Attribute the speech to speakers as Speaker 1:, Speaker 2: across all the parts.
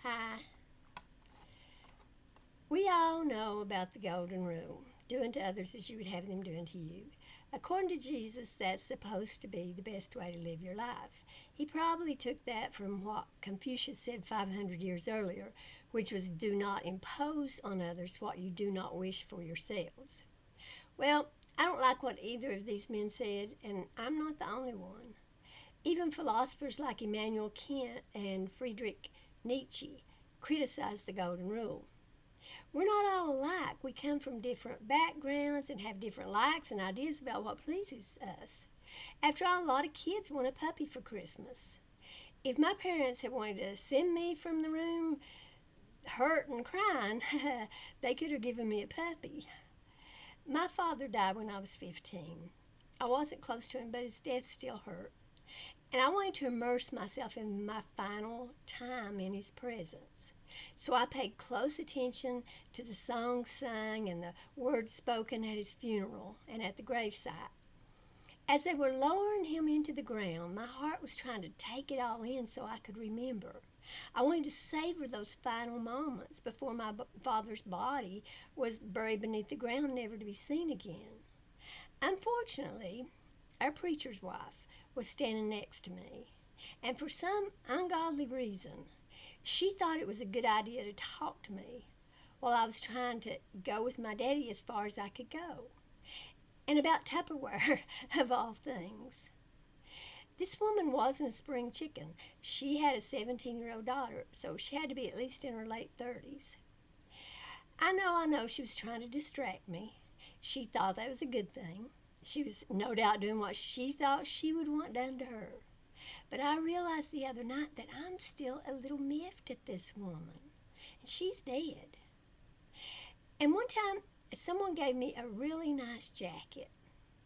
Speaker 1: Hi. We all know about the golden rule, doing to others as you would have them doing to you. According to Jesus, that's supposed to be the best way to live your life. He probably took that from what Confucius said 500 years earlier, which was do not impose on others what you do not wish for yourselves. Well, I don't like what either of these men said, and I'm not the only one. Even philosophers like Immanuel Kant and Friedrich Nietzsche criticized the golden rule. We're not all alike. We come from different backgrounds and have different likes and ideas about what pleases us. After all, a lot of kids want a puppy for Christmas. If my parents had wanted to send me from the room hurt and crying, they could have given me a puppy. My father died when I was 15. I wasn't close to him, but his death still hurt. And I wanted to immerse myself in my final time in his presence. So I paid close attention to the songs sung and the words spoken at his funeral and at the gravesite. As they were lowering him into the ground, my heart was trying to take it all in so I could remember. I wanted to savor those final moments before my father's body was buried beneath the ground, never to be seen again. Unfortunately, our preacher's wife was standing next to me, and for some ungodly reason, she thought it was a good idea to talk to me while I was trying to go with my daddy as far as I could go. And about Tupperware, of all things. This woman wasn't a spring chicken. She had a 17-year-old daughter, so she had to be at least in her late 30s. I know, she was trying to distract me. She thought that was a good thing. She was no doubt doing what she thought she would want done to her. But I realized the other night that I'm still a little miffed at this woman, and she's dead. And one time, someone gave me a really nice jacket.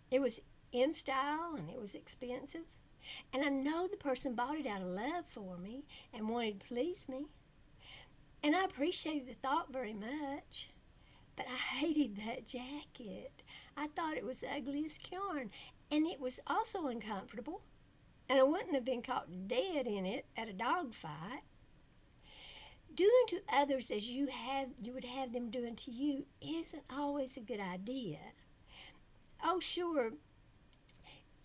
Speaker 1: It was in style and it was expensive. And I know the person bought it out of love for me and wanted to please me. And I appreciated the thought very much. But I hated that jacket. I thought it was the ugliest yarn. And it was also uncomfortable. And I wouldn't have been caught dead in it at a dog fight. Doing to others as you would have them doing to you isn't always a good idea. Oh, sure.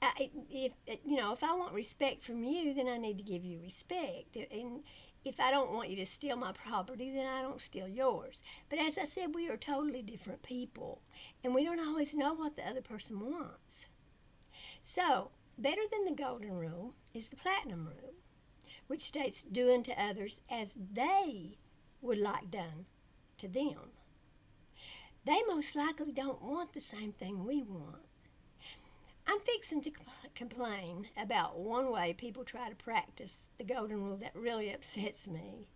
Speaker 1: If I want respect from you, then I need to give you respect. And if I don't want you to steal my property, then I don't steal yours. But as I said, we are totally different people, and we don't always know what the other person wants. So, better than the golden rule is the platinum rule, which states doing to others as they would like done to them. They most likely don't want the same thing we want. I'm fixing to complain about one way people try to practice the golden rule that really upsets me.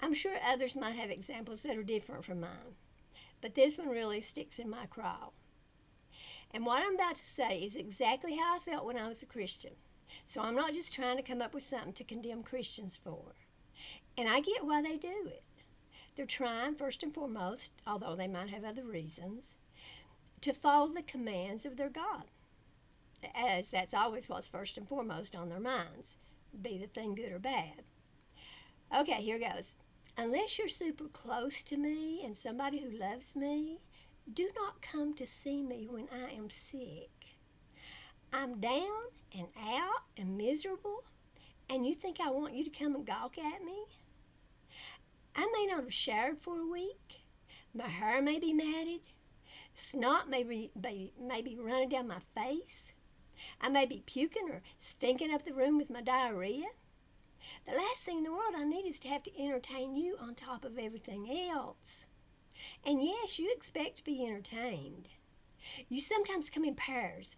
Speaker 1: I'm sure others might have examples that are different from mine, but this one really sticks in my craw. And what I'm about to say is exactly how I felt when I was a Christian. So I'm not just trying to come up with something to condemn Christians for. And I get why they do it. They're trying, first and foremost, although they might have other reasons, to follow the commands of their God, as that's always what's first and foremost on their minds, be the thing good or bad. Okay, here goes. Unless you're super close to me and somebody who loves me, do not come to see me when I am sick. I'm down and out and miserable, and you think I want you to come and gawk at me? I may not have showered for a week. My hair may be matted. Snot may be running down my face. I may be puking or stinking up the room with my diarrhea. The last thing in the world I need is to have to entertain you on top of everything else. And yes, you expect to be entertained. You sometimes come in pairs,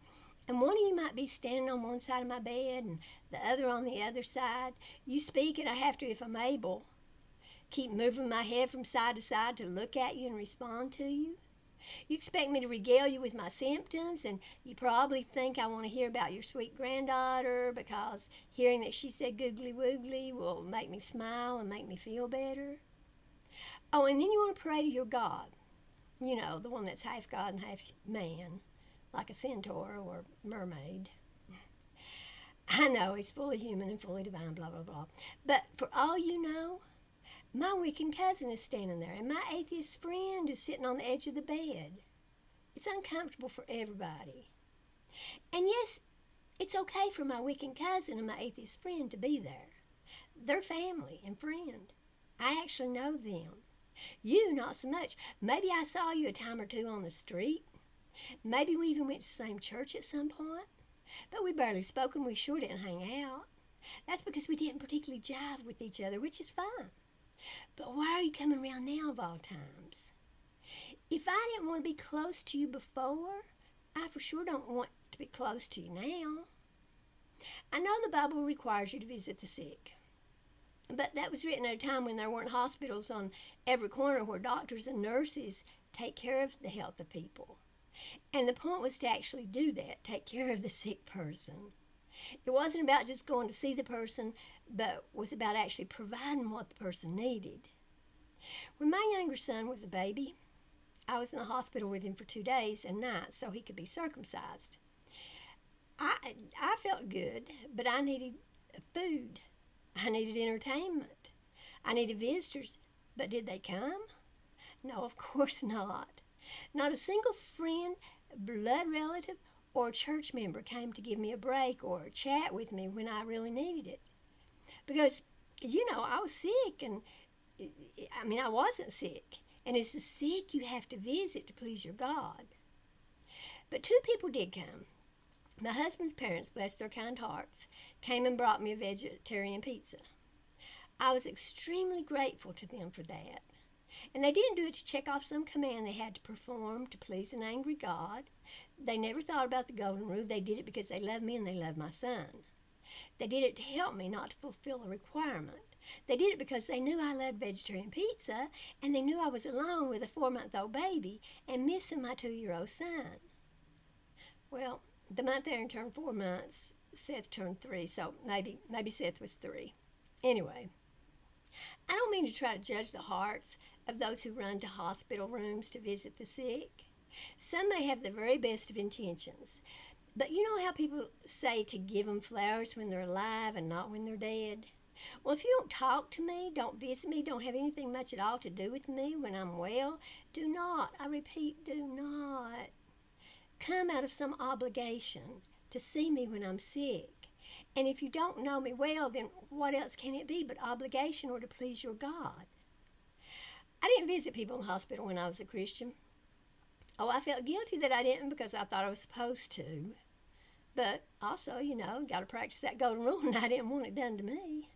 Speaker 1: and one of you might be standing on one side of my bed and the other on the other side. You speak, and I have to, if I'm able, keep moving my head from side to side to look at you and respond to you. You expect me to regale you with my symptoms, and you probably think I want to hear about your sweet granddaughter because hearing that she said googly woogly will make me smile and make me feel better. Oh, and then you want to pray to your God. You know, the one that's half God and half man, like a centaur or mermaid. I know he's fully human and fully divine, blah, blah, blah. But for all you know, My wicked cousin is standing there, and my atheist friend is sitting on the edge of the bed. It's uncomfortable for everybody. And yes, it's okay for my wicked cousin and my atheist friend to be there. They're family and friend. I actually know them. You, not so much. Maybe I saw you a time or two on the street. Maybe we even went to the same church at some point. But we barely spoke and we sure didn't hang out. That's because we didn't particularly jive with each other, which is fine. But why are you coming around now of all times? If I didn't want to be close to you before, I for sure don't want to be close to you now. I know the Bible requires you to visit the sick. But that was written at a time when there weren't hospitals on every corner where doctors and nurses take care of the health of people. And the point was to actually do that, take care of the sick person. It wasn't about just going to see the person, but was about actually providing what the person needed. When my younger son was a baby, I was in the hospital with him for 2 days and nights so he could be circumcised. I felt good, but I needed food. I needed entertainment. I needed visitors, but did they come? No, of course not. Not a single friend, blood relative, or church member came to give me a break or chat with me when I really needed it. Because, I was sick, and I wasn't sick. And it's the sick you have to visit to please your God. But 2 people did come. My husband's parents, bless their kind hearts, came and brought me a vegetarian pizza. I was extremely grateful to them for that. And they didn't do it to check off some command they had to perform to please an angry God. They never thought about the golden rule. They did it because they loved me and they loved my son. They did it to help me, not to fulfill a requirement. They did it because they knew I loved vegetarian pizza, and they knew I was alone with a 4-month-old baby and missing my 2-year-old son. Well, the month Aaron turned 4 months, Seth turned 3, so maybe Seth was 3. Anyway, I don't mean to try to judge the hearts of those who run to hospital rooms to visit the sick. Some may have the very best of intentions, but you know how people say to give them flowers when they're alive and not when they're dead? Well, if you don't talk to me, don't visit me, don't have anything much at all to do with me when I'm well, do not, I repeat, do not come out of some obligation to see me when I'm sick. And if you don't know me well, then what else can it be but obligation or to please your God? I didn't visit people in the hospital when I was a Christian. Oh, I felt guilty that I didn't because I thought I was supposed to. But also, got to practice that golden rule, and I didn't want it done to me.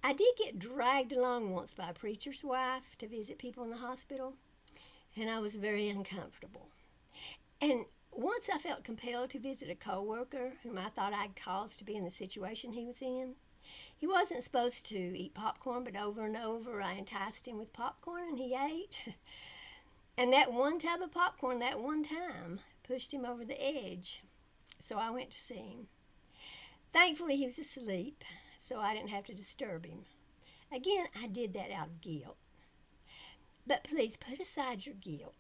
Speaker 1: I did get dragged along once by a preacher's wife to visit people in the hospital, and I was very uncomfortable. And once I felt compelled to visit a co-worker whom I thought I'd caused to be in the situation he was in. He wasn't supposed to eat popcorn, but over and over I enticed him with popcorn, and he ate. And that one tub of popcorn that one time pushed him over the edge, so I went to see him. Thankfully, he was asleep, so I didn't have to disturb him. Again, I did that out of guilt. But please put aside your guilt.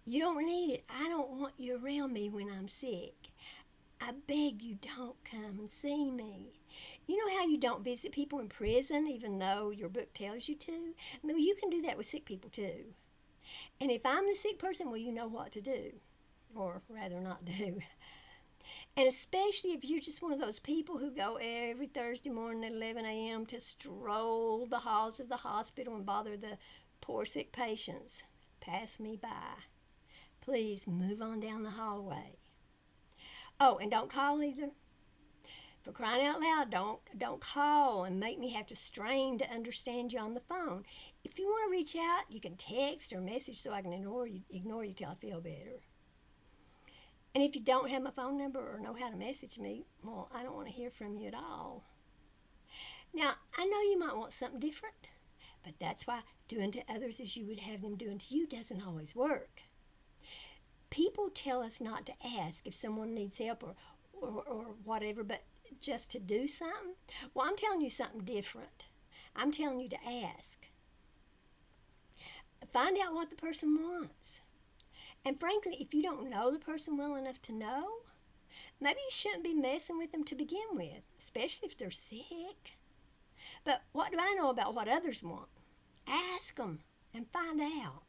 Speaker 1: You don't need it. I don't want you around me when I'm sick. I beg you, don't come and see me. You know how you don't visit people in prison even though your book tells you to? No, you can do that with sick people too. And if I'm the sick person, well, you know what to do. Or rather not do. And especially if you're just one of those people who go every Thursday morning at 11 a.m. to stroll the halls of the hospital and bother the poor sick patients. Pass me by. Please move on down the hallway. Oh, and don't call either. For crying out loud, don't call and make me have to strain to understand you on the phone. If you want to reach out, you can text or message so I can ignore you till I feel better. And if you don't have my phone number or know how to message me, well, I don't want to hear from you at all. Now, I know you might want something different, but that's why doing to others as you would have them doing to you doesn't always work. People tell us not to ask if someone needs help or whatever, but just to do something. Well, I'm telling you something different. I'm telling you to ask. Find out what the person wants. And frankly, if you don't know the person well enough to know, maybe you shouldn't be messing with them to begin with, especially if they're sick. But what do I know about what others want? Ask them and find out.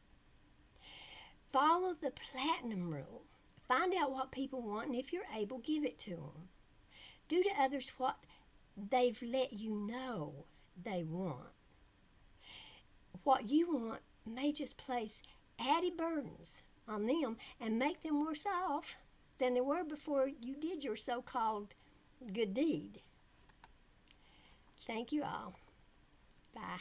Speaker 1: Follow the platinum rule. Find out what people want, and if you're able, give it to them. Do to others what they've let you know they want. What you want may just place added burdens on them and make them worse off than they were before you did your so-called good deed. Thank you all. Bye.